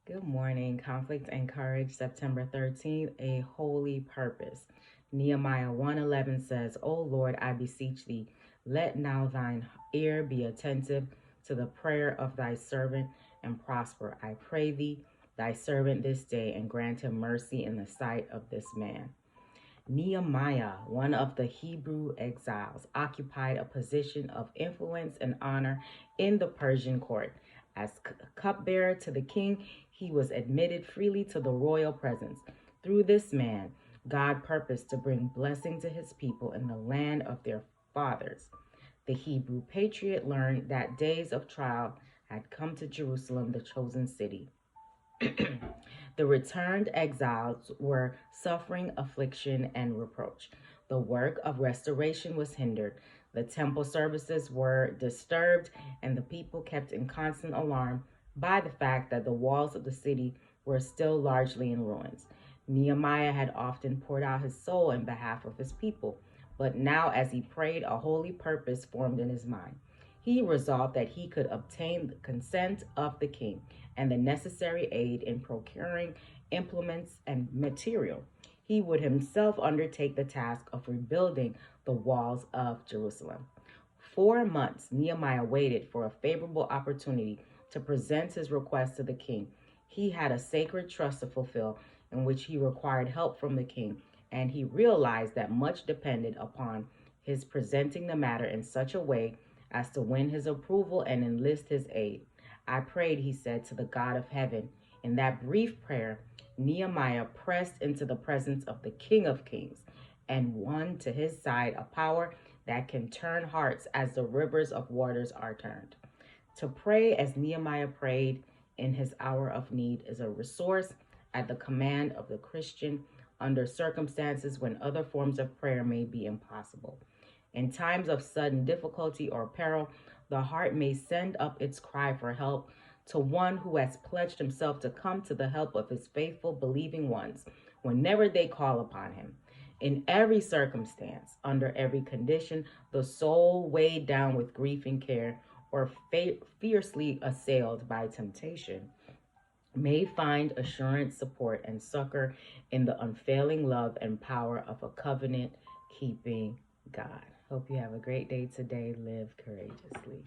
Good morning. Conflict and Courage, September 13th, a holy purpose. Nehemiah 1:11 says, O Lord, I beseech thee, let now thine ear be attentive to the prayer of thy servant and prosper. I pray thee, thy servant this day, and grant him mercy in the sight of this man. Nehemiah, one of the Hebrew exiles, occupied a position of influence and honor in the Persian court. As cupbearer to the king, he was admitted freely to the royal presence. Through this man, God purposed to bring blessing to his people in the land of their fathers. The Hebrew patriot learned that days of trial had come to Jerusalem, the chosen city. The returned exiles were suffering affliction and reproach. The work of restoration was hindered. The temple services were disturbed, and the people kept in constant alarm by the fact that the walls of the city were still largely in ruins. Nehemiah had often poured out his soul in behalf of his people, but now, as he prayed, a holy purpose formed in his mind. He resolved that he could obtain the consent of the king and the necessary aid in procuring implements and material. He would himself undertake the task of rebuilding the walls of Jerusalem. 4 months Nehemiah waited for a favorable opportunity to present his request to the king. He had a sacred trust to fulfill in which he required help from the king, and he realized that much depended upon his presenting the matter in such a way as to win his approval and enlist his aid. I prayed, he said, to the God of heaven. In that brief prayer, Nehemiah pressed into the presence of the King of Kings and won to his side a power that can turn hearts as the rivers of waters are turned. To pray as Nehemiah prayed in his hour of need is a resource at the command of the Christian under circumstances when other forms of prayer may be impossible. In times of sudden difficulty or peril, the heart may send up its cry for help to one who has pledged himself to come to the help of his faithful believing ones whenever they call upon him. In every circumstance, under every condition, the soul weighed down with grief and care, or fiercely assailed by temptation, may find assurance, support, and succor in the unfailing love and power of a covenant keeping God. Hope you have a great day today. Live courageously.